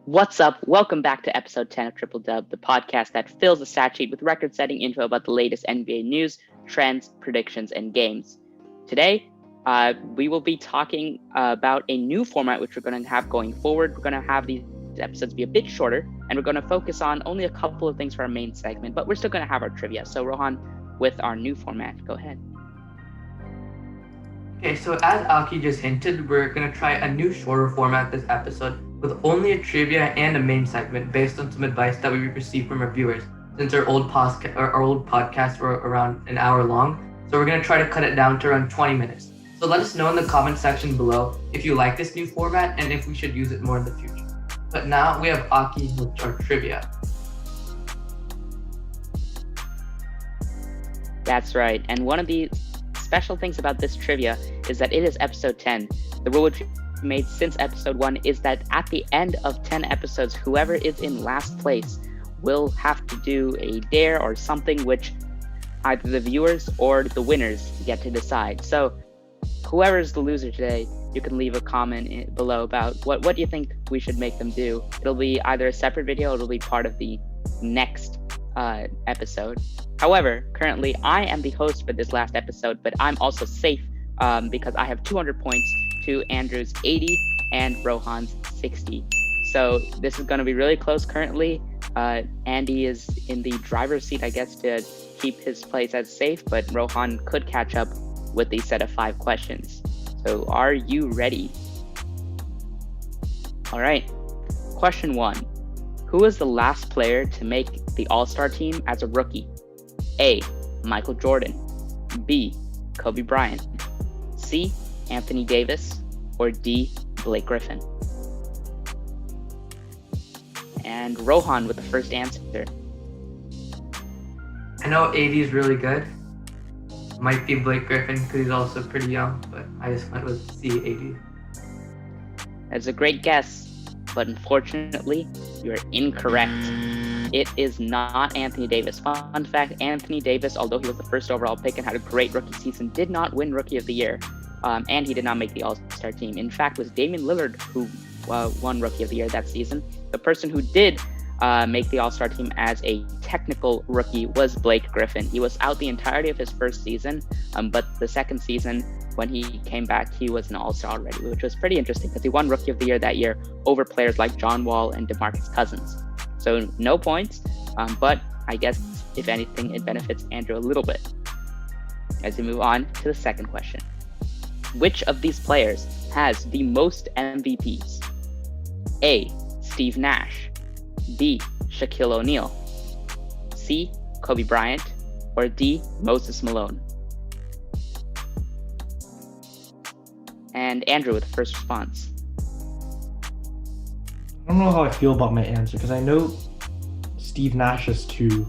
What's up? Welcome back to episode 10 of Triple Dub, the podcast that fills the stat sheet with record-setting info about the latest NBA news, trends, predictions, and games. Today, we will be talking about a new format which we're going to have going forward. We're going to have these episodes be a bit shorter, and we're going to focus on only a couple of things for our main segment, but we're still going to have our trivia. So, Rohan, with our new format, go ahead. Okay, so as Aki just hinted, we're going to try a new shorter format this episode with only a trivia and a main segment based on some advice that we received from our viewers, since our old podcasts were around an hour long. So we're going to try to cut it down to around 20 minutes. So let us know in the comment section below if you like this new format and if we should use it more in the future. But now we have Aki with our trivia. That's right. And one of the special things about this trivia is that it is episode 10. The rule which we made since episode 1 is that at the end of 10 episodes, whoever is in last place will have to do a dare or something which either the viewers or the winners get to decide. So whoever is the loser today, you can leave a comment below about what do you think we should make them do. It'll be either a separate video or it'll be part of the next episode. However, currently I am the host for this last episode, but I'm also safe because I have 200 points to Andrew's 80 and Rohan's 60. So this is going to be really close currently. Andy is in the driver's seat, I guess, to keep his place as safe, but Rohan could catch up with the set of 5 questions. So are you ready? All right. Question 1. Who was the last player to make the All-Star team as a rookie? A. Michael Jordan. B. Kobe Bryant. C. Anthony Davis. Or D. Blake Griffin. And Rohan with the first answer. I know 80 is really good. Might be Blake Griffin because he's also pretty young, but I just went with C, 80. That's a great guess, but unfortunately, you're incorrect. It is not Anthony Davis. Fun fact, Anthony Davis, although he was the first overall pick and had a great rookie season, did not win Rookie of the Year, and he did not make the All-Star team. In fact, it was Damian Lillard who won Rookie of the Year that season. The person who did make the All-Star team as a technical rookie was Blake Griffin. He was out the entirety of his first season, but the second season, when he came back, he was an All-Star already, which was pretty interesting because he won Rookie of the Year that year over players like John Wall and DeMarcus Cousins. So no points, but I guess, if anything, it benefits Andrew a little bit. As we move on to the second question. Which of these players has the most MVPs? A. Steve Nash. B. Shaquille O'Neal. C. Kobe Bryant. Or D. Moses Malone. And Andrew with the first response. I don't know how I feel about my answer because I know Steve Nash has 2,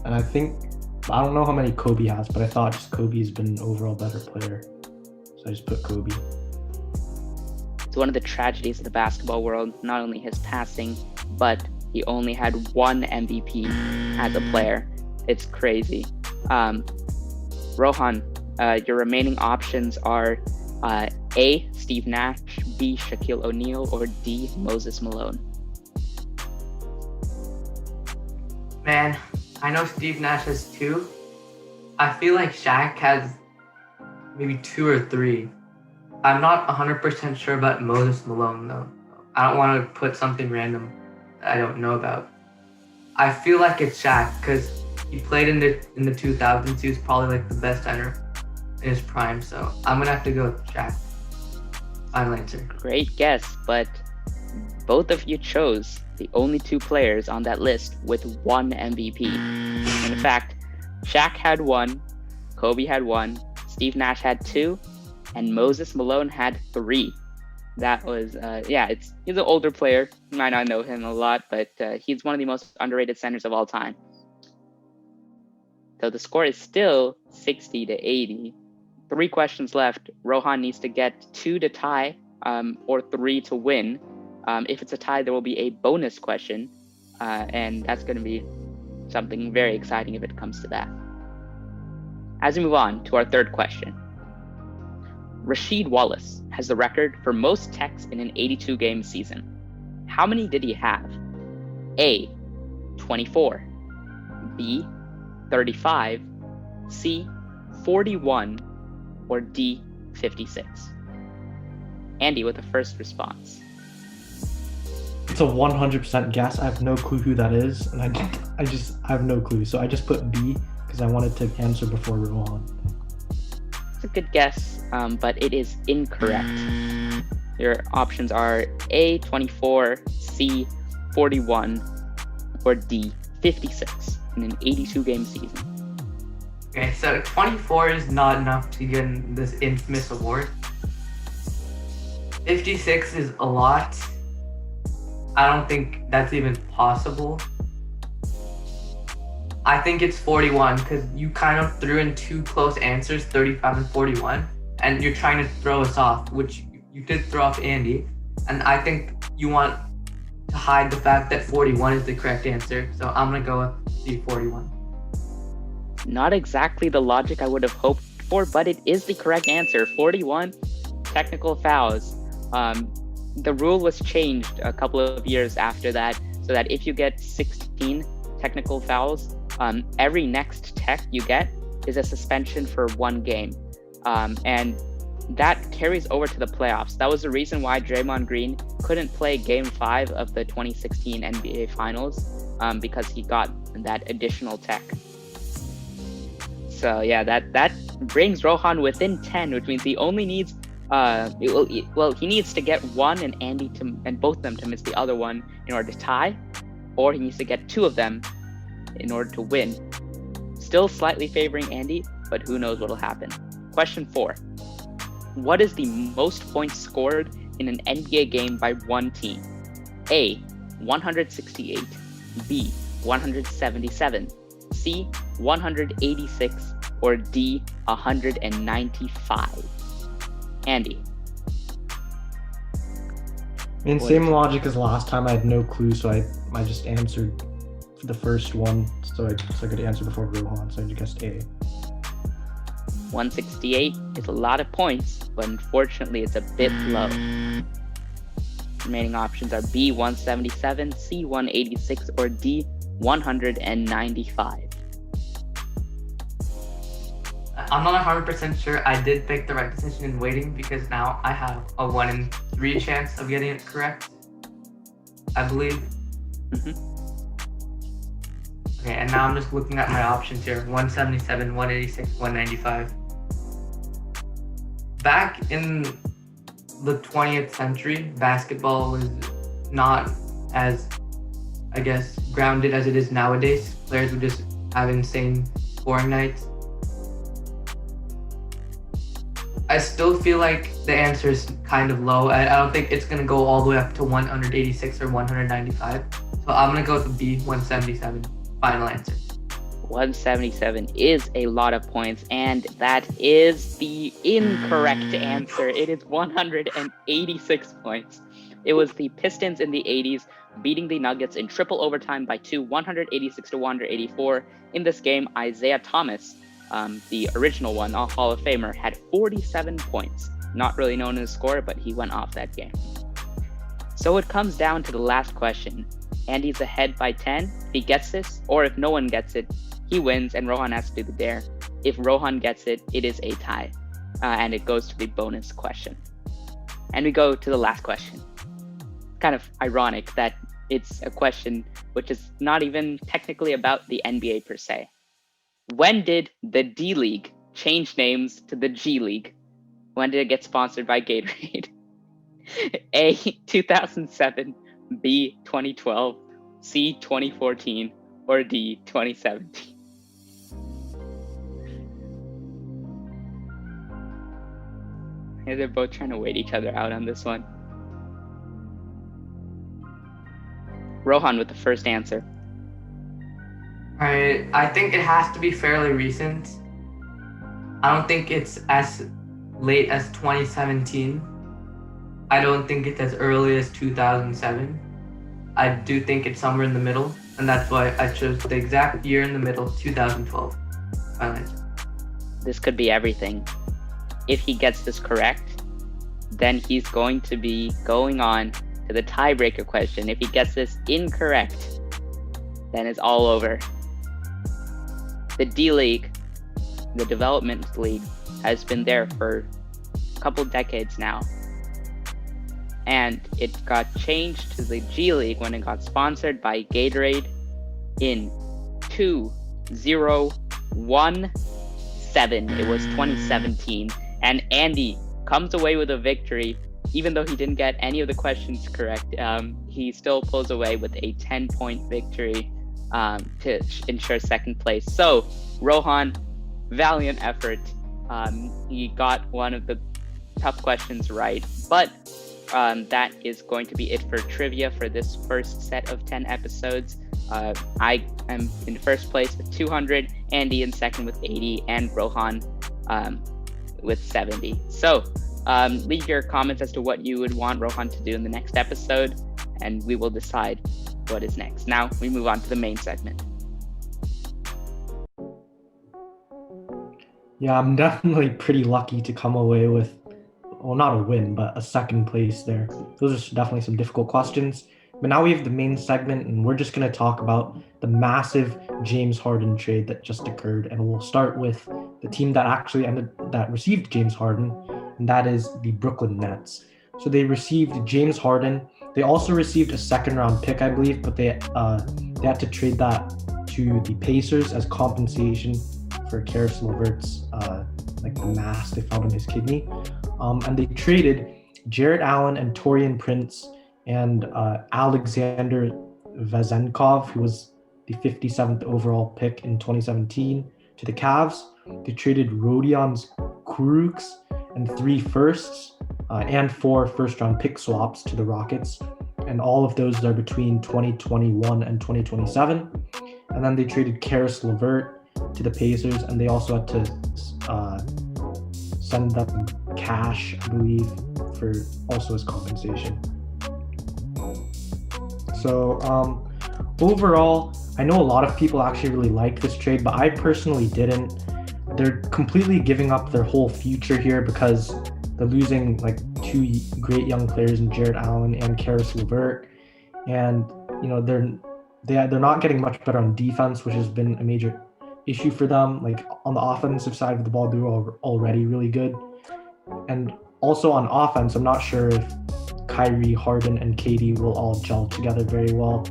and I don't know how many Kobe has, but I thought just Kobe's been an overall better player, so I just put Kobe. It's one of the tragedies of the basketball world, not only his passing, but he only had 1 MVP as a player. It's crazy. Rohan, your remaining options are A. Steve Nash, B. Shaquille O'Neal, or D. Moses Malone. Man, I know Steve Nash has 2. I feel like Shaq has maybe 2 or 3. I'm not 100% sure about Moses Malone though. I don't want to put something random that I don't know about. I feel like it's Shaq because he played in the 2000s. He was probably like the best center in his prime, so I'm gonna have to go with Shaq. Final answer. Great guess, but both of you chose the only 2 players on that list with 1 MVP. In fact, Shaq had 1, Kobe had 1, Steve Nash had 2, and Moses Malone had 3. That was, he's an older player. You might not know him a lot, but he's one of the most underrated centers of all time. So the score is still 60 to 80. 3 questions left. Rohan needs to get 2 to tie, or 3 to win. If it's a tie, there will be a bonus question, and that's going to be something very exciting if it comes to that. As we move on to our third question. Rasheed Wallace has the record for most techs in an 82-game season. How many did he have? A, 24, B, 35, C, 41, or D, 56? Andy with the first response. It's a 100% guess. I have no clue who that is, and I have no clue. So I just put B because I wanted to answer before Rohan. It's a good guess, but it is incorrect. Your options are A, 24, C, 41, or D, 56 in an 82-game season. Okay, so 24 is not enough to get this infamous award. 56 is a lot. I don't think that's even possible. I think it's 41 because you kind of threw in two close answers, 35 and 41, and you're trying to throw us off, which you did throw off Andy. And I think you want to hide the fact that 41 is the correct answer. So I'm going to go with the 41. Not exactly the logic I would have hoped for, but it is the correct answer. 41 technical fouls. The rule was changed a couple of years after that, so that if you get 16 technical fouls, every next tech you get is a suspension for 1 game. And that carries over to the playoffs. That was the reason why Draymond Green couldn't play Game 5 of the 2016 NBA Finals, because he got that additional tech. So yeah, that brings Rohan within 10, which means he only needs he needs to get 1 and Andy and both of them to miss the other one in order to tie, or he needs to get 2 of them in order to win. Still slightly favoring Andy, but who knows what'll happen. Question 4. What is the most points scored in an NBA game by one team? A, 168, B, 177, C, 186, or D, 195? Andy. I mean, same logic as last time. I had no clue, so I just answered for the first one, so I could answer before Rohan, so I just guessed A. 168 is a lot of points, but unfortunately it's a bit low. Remaining options are B, 177, C, 186, or D, 195. I'm not 100% sure I did pick the right decision in waiting, because now I have a 1 in 3 chance of getting it correct, I believe. Okay, and now I'm just looking at my options here. 177, 186, 195. Back in the 20th century, basketball was not as, I guess, grounded as it is nowadays. Players would just have insane scoring nights. I still feel like the answer is kind of low. I don't think it's going to go all the way up to 186 or 195. So I'm going to go with B, 177. Final answer. 177 is a lot of points, and that is the incorrect answer. It is 186 points. It was the Pistons in the 80s beating the Nuggets in triple overtime by 2, 186 to 184. In this game, Isaiah Thomas, the original one, a Hall of Famer, had 47 points. Not really known as a scorer, but he went off that game. So it comes down to the last question. Andy's ahead by 10 if he gets this, or if no one gets it, he wins and Rohan has to do the dare. If Rohan gets it, it is a tie, and it goes to the bonus question. And we go to the last question. Kind of ironic that it's a question which is not even technically about the NBA per se. When did the D League change names to the G League? When did it get sponsored by Gatorade? A, 2007, B, 2012, C, 2014, or D, 2017? They're both trying to wait each other out on this one. Rohan with the first answer. Alright, I think it has to be fairly recent. I don't think it's as late as 2017. I don't think it's as early as 2007. I do think it's somewhere in the middle, and that's why I chose the exact year in the middle, 2012. Final answer. This could be everything. If he gets this correct, then he's going to be going on to the tiebreaker question. If he gets this incorrect, then it's all over. The D-League, the development league, has been there for a couple decades now. And it got changed to the G League when it got sponsored by Gatorade in 2017. It was 2017. And Andy comes away with a victory. Even though he didn't get any of the questions correct, he still pulls away with a 10-point victory to ensure second place. So, Rohan, valiant effort. He got one of the tough questions right, but that is going to be it for trivia for this first set of 10 episodes. I am in first place with 200, Andy in second with 80, and Rohan with 70. So leave your comments as to what you would want Rohan to do in the next episode, and we will decide what is next. Now we move on to the main segment. Yeah, I'm definitely pretty lucky to come away with, well, not a win, but a second place there. Those are definitely some difficult questions. But now we have the main segment, and we're just going to talk about the massive James Harden trade that just occurred. And we'll start with the team that received James Harden, and that is the Brooklyn Nets. So they received James Harden. They also received a second-round pick, I believe, but they had to trade that to the Pacers as compensation for Karis LeVert's the mass they found in his kidney. And they traded Jarrett Allen and Taurean Prince and Alexander Vezenkov, who was the 57th overall pick in 2017, to the Cavs. They traded Rodion Kurucs and 3 firsts and 4 first-round pick swaps to the Rockets. And all of those are between 2021 and 2027. And then they traded Karis LeVert to the Pacers, and they also had to send them cash, I believe, for also as compensation. So overall, I know a lot of people actually really like this trade, but I personally didn't. They're completely giving up their whole future here because they're losing like 2 great young players in Jarrett Allen and Karis LeVert, and they're not getting much better on defense, which has been a major issue for them. Like on the offensive side of the ball, they were already really good, and also on offense, I'm not sure if Kyrie, Harden, and KD will all gel together very well.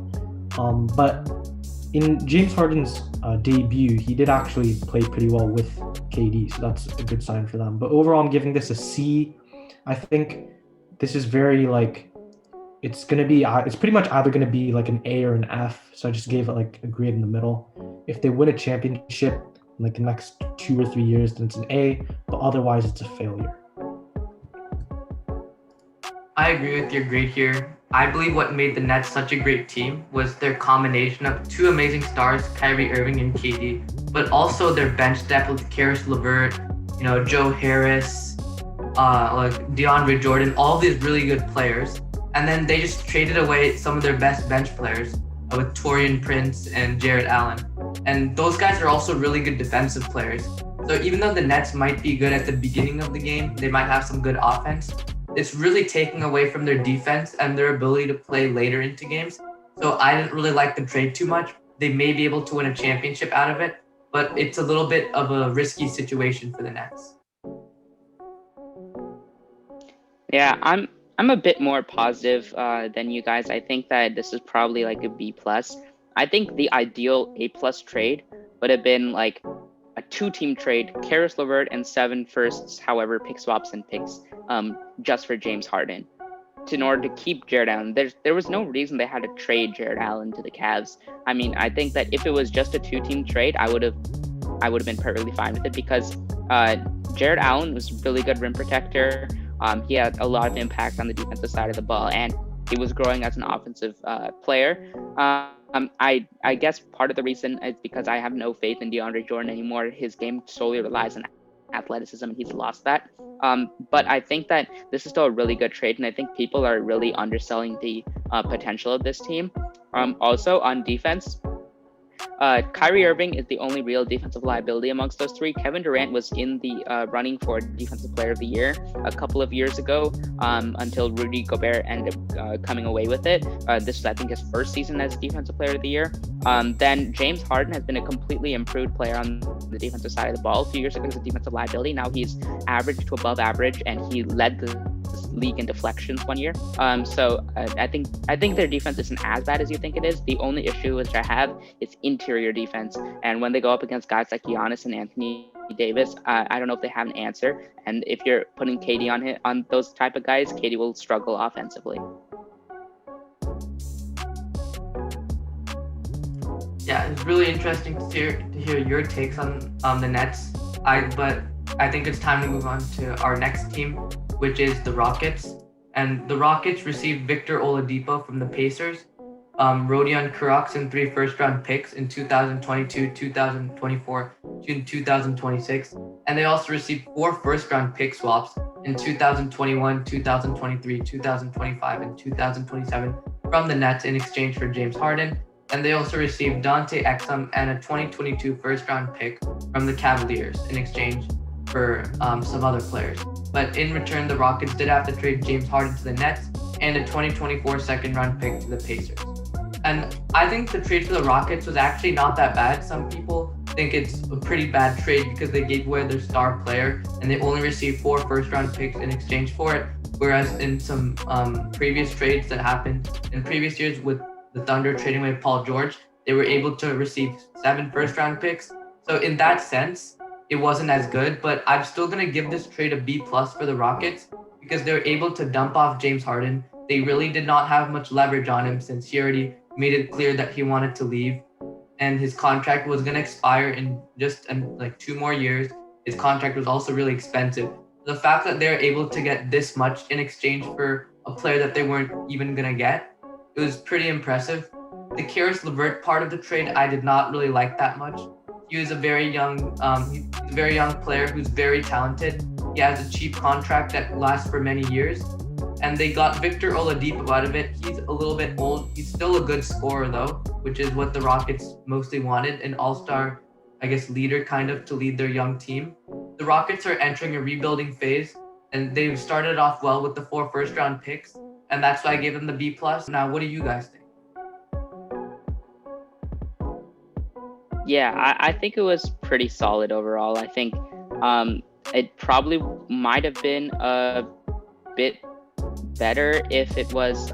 But in James Harden's debut, he did actually play pretty well with KD, so that's a good sign for them. But overall, I'm giving this a C. I think this is very it's pretty much either going to be like an A or an F. So I just gave it like a grade in the middle. If they win a championship in like the next 2 or 3 years, then it's an A, but otherwise it's a failure. I agree with your grade here. I believe what made the Nets such a great team was their combination of 2 amazing stars, Kyrie Irving and KD, but also their bench depth with Karis LeVert, Joe Harris, DeAndre Jordan, all these really good players. And then they just traded away some of their best bench players with Taurean Prince and Jarrett Allen. And those guys are also really good defensive players. So even though the Nets might be good at the beginning of the game, they might have some good offense, it's really taking away from their defense and their ability to play later into games. So I didn't really like the trade too much. They may be able to win a championship out of it, but it's a little bit of a risky situation for the Nets. Yeah, I'm a bit more positive than you guys. I think that this is probably like a B+. I think the ideal A+ trade would have been like a 2-team trade, Karis LeVert and 7 firsts, however, pick swaps and picks, just for James Harden, in order to keep Jarrett Allen. There was no reason they had to trade Jarrett Allen to the Cavs. I mean, I think that if it was just a 2-team trade, I would have been perfectly fine with it because Jarrett Allen was a really good rim protector. He had a lot of impact on the defensive side of the ball, and he was growing as an offensive player. I guess part of the reason is because I have no faith in DeAndre Jordan anymore. His game solely relies on athleticism, and he's lost that. But I think that this is still a really good trade, and I think people are really underselling the potential of this team. Also, on defense, Kyrie Irving is the only real defensive liability amongst those three. Kevin Durant was in the running for Defensive Player of the Year a couple of years ago, until Rudy Gobert ended up coming away with it. This was, I think, his first season as Defensive Player of the Year. Then James Harden has been a completely improved player on the defensive side of the ball. A few years ago, he was a defensive liability. Now he's average to above average, and he led the league in deflections one year. I think their defense isn't as bad as you think it is. The only issue which I have is interior defense, and when they go up against guys like Giannis and Anthony Davis, I don't know if they have an answer. And if you're putting KD on those type of guys, KD will struggle offensively. Yeah, it's really interesting to hear your takes on the Nets. But I think it's time to move on to our next team, which is the Rockets. And the Rockets received Victor Oladipo from the Pacers, Rodion Kurocs, and 3 first-round picks in 2022, 2024, and 2026. And they also received 4 first-round pick swaps in 2021, 2023, 2025, and 2027 from the Nets in exchange for James Harden. And they also received Dante Exum and a 2022 first-round pick from the Cavaliers in exchange for some other players. But in return, the Rockets did have to trade James Harden to the Nets and a 2024 second-round pick to the Pacers. And I think the trade for the Rockets was actually not that bad. Some people think it's a pretty bad trade because they gave away their star player and they only received 4 first-round picks in exchange for it. Whereas in some previous trades that happened in previous years with the Thunder trading away Paul George, they were able to receive 7 first-round picks. So in that sense, it wasn't as good, but I'm still going to give this trade a B+ for the Rockets because they're able to dump off James Harden. They really did not have much leverage on him since he already made it clear that he wanted to leave, and his contract was going to expire in just like 2 more years. His contract was also really expensive. The fact that they're able to get this much in exchange for a player that they weren't even going to get, it was pretty impressive. The Karis LeVert part of the trade, I did not really like that much. He was a very young player who's very talented. He has a cheap contract that lasts for many years. And they got Victor Oladipo out of it. He's a little bit old. He's still a good scorer though, which is what the Rockets mostly wanted, an all-star, I guess, leader kind of to lead their young team. The Rockets are entering a rebuilding phase, and they've started off well with the 4 first-round picks, and that's why I gave them the B+. Now, what do you guys think? Yeah, I think it was pretty solid overall. I think it probably might have been a bit better if it was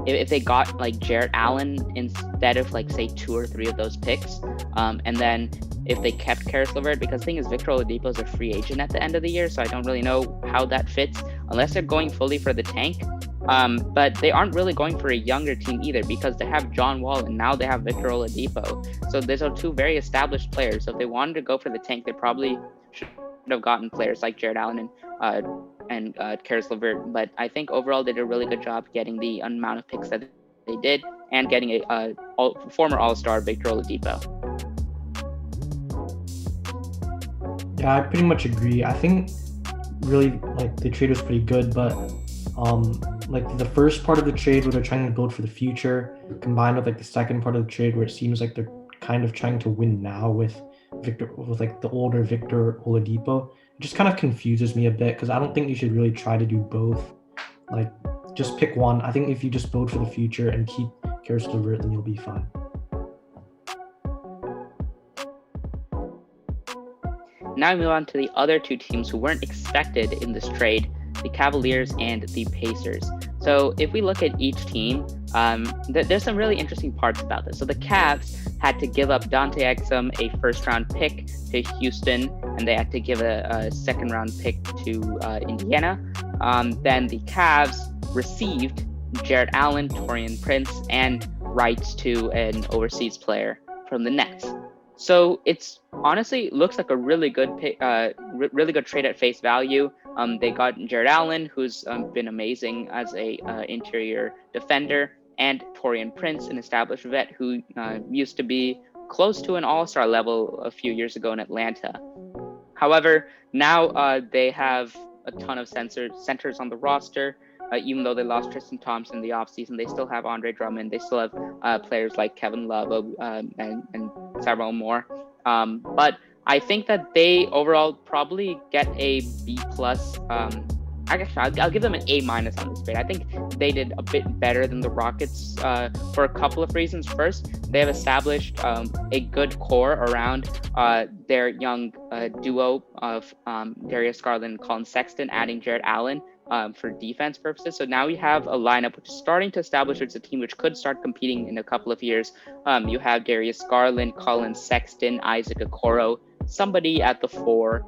if they got like Jarrett Allen instead of like say 2 or 3 of those picks, and then if they kept Karis LeVert, because the thing is Victor Oladipo is a free agent at the end of the year, so I don't really know how that fits unless they're going fully for the tank. But they aren't really going for a younger team either because they have John Wall and now they have Victor Oladipo. So those are 2 very established players. So if they wanted to go for the tank, they probably should have gotten players like Jarrett Allen and Karis LeVert. But I think overall they did a really good job getting the amount of picks that they did and getting a former All-Star Victor Oladipo. Yeah, I pretty much agree. I think really like the trade was pretty good, but like the first part of the trade where they're trying to build for the future, combined with like the second part of the trade where it seems like they're kind of trying to win now with like the older Victor Oladipo, it just kind of confuses me a bit because I don't think you should really try to do both. Like just pick one. I think if you just build for the future and keep Karis LeVert, then you'll be fine. Now we move on to the other 2 teams who weren't expected in this trade, the Cavaliers and the Pacers. So if we look at each team, there's some really interesting parts about this. So the Cavs had to give up Dante Exum, a first-round pick to Houston, and they had to give a second-round pick to Indiana. Then the Cavs received Jarrett Allen, Taurean Prince, and rights to an overseas player from the Nets. So it's honestly looks like a really good trade at face value. They got Jarrett Allen, who's been amazing as a interior defender, and Taurean Prince, an established vet who used to be close to an all-star level a few years ago in Atlanta. However, now they have a ton of centers on the roster. even though they lost Tristan Thompson in the offseason, they still have Andre Drummond. They still have players like Kevin Love and several more. But I think that they overall probably get a B plus. I guess I'll give them an A minus on this grade. I think they did a bit better than the Rockets for a couple of reasons. First, they have established a good core around their young duo of Darius Garland and Colin Sexton, adding Jared Allen for defense purposes. So now you have a lineup which is starting to establish it's a team which could start competing in a couple of years. You have Darius Garland, Colin Sexton, Isaac Okoro, somebody at the 4,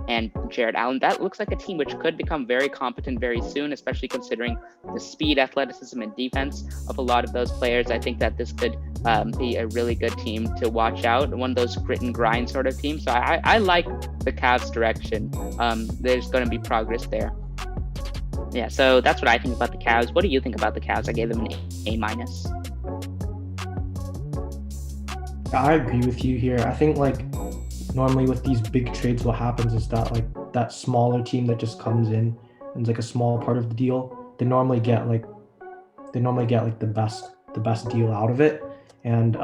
and Jared Allen. That looks like a team which could become very competent very soon, especially considering the speed, athleticism, and defense of a lot of those players. I think that this could be a really good team to watch out, one of those grit and grind sort of teams. So I like the Cavs' direction. There's going to be progress there. Yeah, so that's what I think about the Cavs. What do you think about the Cavs? I gave them an A minus. I agree with you here. I think normally with these big trades, what happens is that that smaller team that just comes in and is a small part of the deal, they normally get the best deal out of it. And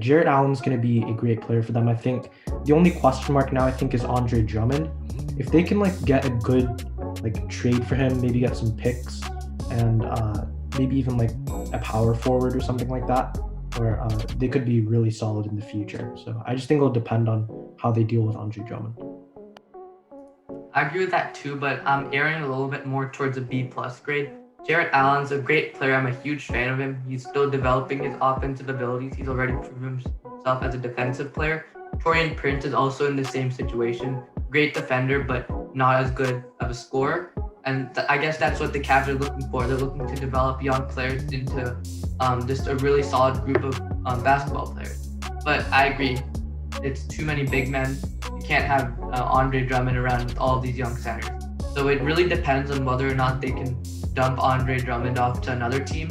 Jared Allen's going to be a great player for them. I think the only question mark now I think is Andre Drummond. If they can get a good trade for him, maybe get some picks and maybe even a power forward or something like that, where they could be really solid in the future. So I just think it'll depend on how they deal with Andre Drummond. I agree with that too, but I'm erring a little bit more towards a B plus grade. Jared Allen's a great player. I'm a huge fan of him. He's still developing his offensive abilities. He's already proven himself as a defensive player. Taurean Prince is also in the same situation. Great defender, but not as good of a scorer. And I guess that's what the Cavs are looking for. They're looking to develop young players into just a really solid group of basketball players. But I agree, it's too many big men. You can't have Andre Drummond around with all these young centers. So it really depends on whether or not they can dump Andre Drummond off to another team.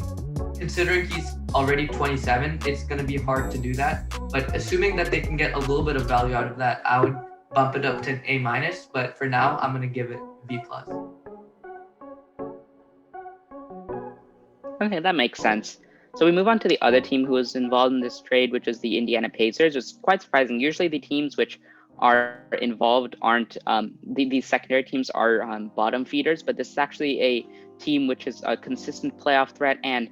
Considering he's already 27, it's going to be hard to do that. But assuming that they can get a little bit of value out of that, I would bump it up to an A minus. But for now, I'm going to give it a B plus. Okay, that makes sense. So we move on to the other team who was involved in this trade, which is the Indiana Pacers. It's quite surprising. Usually the teams which are involved aren't, these secondary teams are bottom feeders, but this is actually a team which is a consistent playoff threat and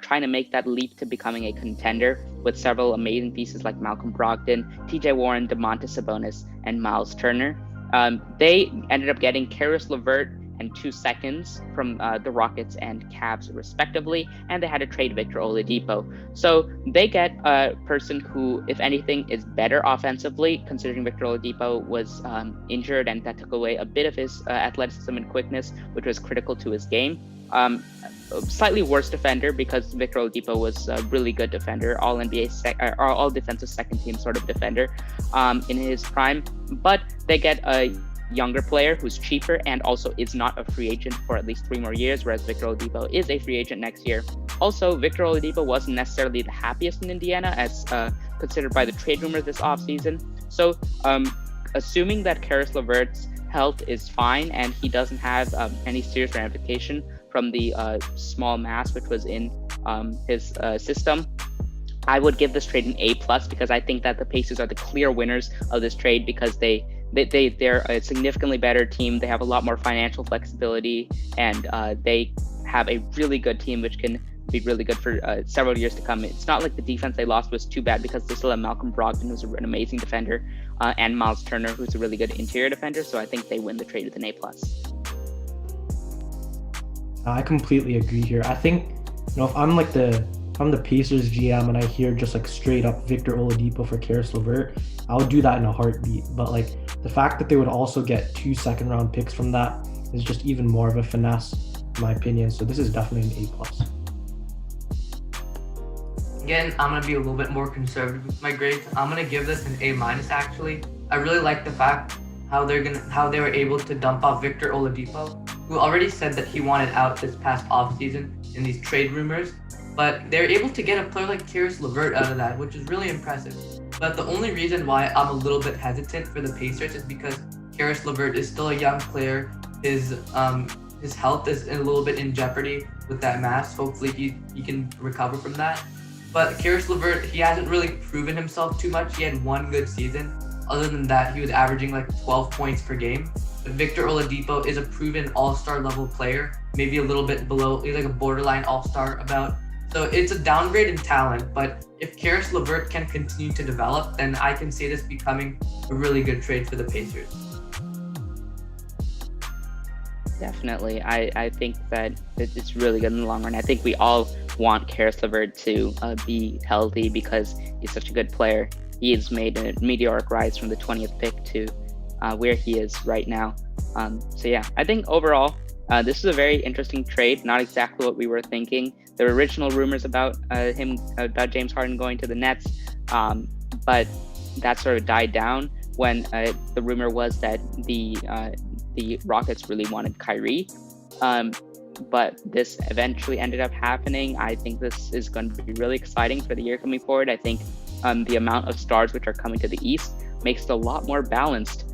trying to make that leap to becoming a contender with several amazing pieces like Malcolm Brogdon, TJ Warren, Domantas Sabonis, and Miles Turner. They ended up getting Karis LeVert and 2 seconds from the Rockets and Cavs respectively, and they had to trade Victor Oladipo. So they get a person who, if anything, is better offensively, considering Victor Oladipo was injured and that took away a bit of his athleticism and quickness, which was critical to his game. Slightly worse defender because Victor Oladipo was a really good defender, all NBA, all defensive second team sort of defender in his prime, but they get a younger player who's cheaper and also is not a free agent for at least 3 more years, whereas Victor Oladipo is a free agent next year. Also, Victor Oladipo wasn't necessarily the happiest in Indiana as considered by the trade rumors this offseason. So assuming that Karis LeVert's health is fine and he doesn't have any serious ramification from the small mass which was in his system, I would give this trade an A plus because I think that the Pacers are the clear winners of this trade because they're a significantly better team. They have a lot more financial flexibility, and they have a really good team which can be really good for several years to come. It's not like the defense they lost was too bad because they still have Malcolm Brogdon, who's an amazing defender, and Miles Turner, who's a really good interior defender. So I think they win the trade with an A plus. I completely agree here. I think, if I'm the Pacers GM and I hear just straight up Victor Oladipo for Karis LeVert, I would do that in a heartbeat. But the fact that they would also get 2 second-round picks from that is just even more of a finesse, in my opinion. So this is definitely an A plus. Again, I'm gonna be a little bit more conservative with my grades. I'm gonna give this an A minus. Actually, I really like the fact how they were able to dump off Victor Oladipo, who already said that he wanted out this past offseason in these trade rumors. But they're able to get a player like Karis LeVert out of that, which is really impressive. But the only reason why I'm a little bit hesitant for the Pacers is because Karis LeVert is still a young player. His his health is a little bit in jeopardy with that mass. Hopefully he can recover from that. But Karis LeVert, he hasn't really proven himself too much. He had one good season. Other than that, he was averaging like 12 points per game. But Victor Oladipo is a proven all-star level player, maybe a little bit below. He's like a borderline all-star about. So it's a downgrade in talent, but if Karis LeVert can continue to develop, then I can see this becoming a really good trade for the Pacers. Definitely. I think that it's really good in the long run. I think we all want Karis LeVert to be healthy because he's such a good player. He has made a meteoric rise from the 20th pick to where he is right now. So yeah, I think overall, this is a very interesting trade. Not exactly what we were thinking. There were original rumors about James Harden going to the Nets, but that sort of died down when the rumor was that the Rockets really wanted Kyrie. But this eventually ended up happening. I think this is going to be really exciting for the year coming forward. I think the amount of stars which are coming to the East makes it a lot more balanced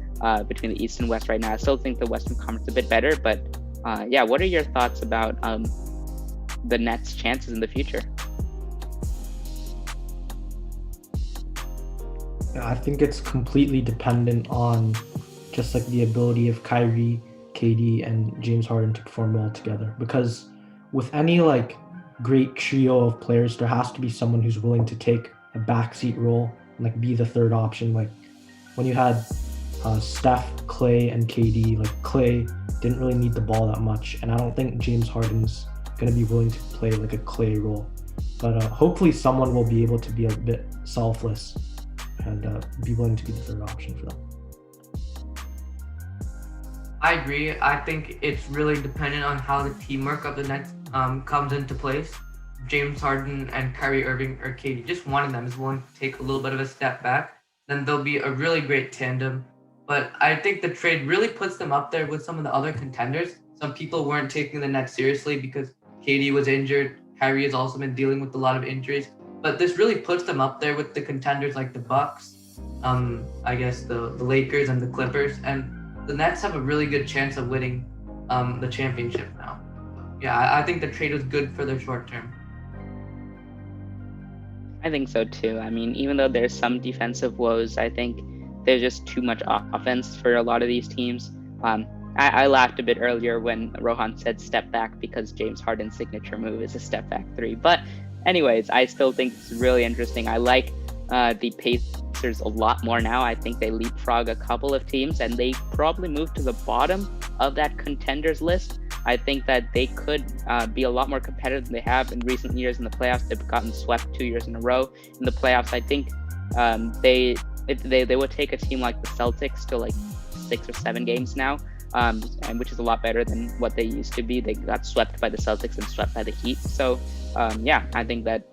between the East and West right now. I still think the Western Conference is a bit better, but yeah, what are your thoughts about the Nets' chances in the future? I think it's completely dependent on just like the ability of Kyrie, KD, and James Harden to perform well together. Because with any like great trio of players, there has to be someone who's willing to take a backseat role and like be the third option. Like when you had Steph, Clay, and KD, like Clay didn't really need the ball that much, and I don't think James Harden's gonna be willing to play like a Clay role. But hopefully someone will be able to be a bit selfless and be willing to be the third option for them. I agree. I think it's really dependent on how the teamwork of the Nets comes into place. James Harden and Kyrie Irving or KD, just one of them is willing to take a little bit of a step back, then they'll be a really great tandem. But I think the trade really puts them up there with some of the other contenders. Some people weren't taking the Nets seriously because KD was injured. Kyrie has also been dealing with a lot of injuries. But this really puts them up there with the contenders like the Bucks, I guess the Lakers and the Clippers. And the Nets have a really good chance of winning the championship now. Yeah, I think the trade was good for the short term. I think so too. I mean, even though there's some defensive woes, I think there's just too much offense for a lot of these teams. I laughed a bit earlier when Rohan said step back because James Harden's signature move is a step back three. But anyways, I still think it's really interesting. I like the Pacers a lot more now. I think they leapfrog a couple of teams and they probably move to the bottom of that contenders list. I think that they could be a lot more competitive than they have in recent years in the playoffs. They've gotten swept 2 years in a row in the playoffs. I think they would take a team like the Celtics to like 6 or 7 games now, and which is a lot better than what they used to be. They got swept by the Celtics and swept by the Heat. So yeah, I think that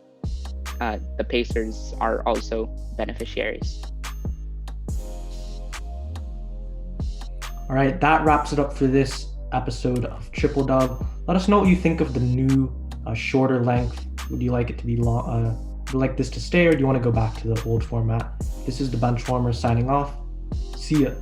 the Pacers are also beneficiaries. All right, that wraps it up for this episode of Triple Dub. Let us know what you think of the new shorter length. Would you like it to be long? Would you like this to stay, or do you want to go back to the old format? This is the Benchwarmer signing off. See ya.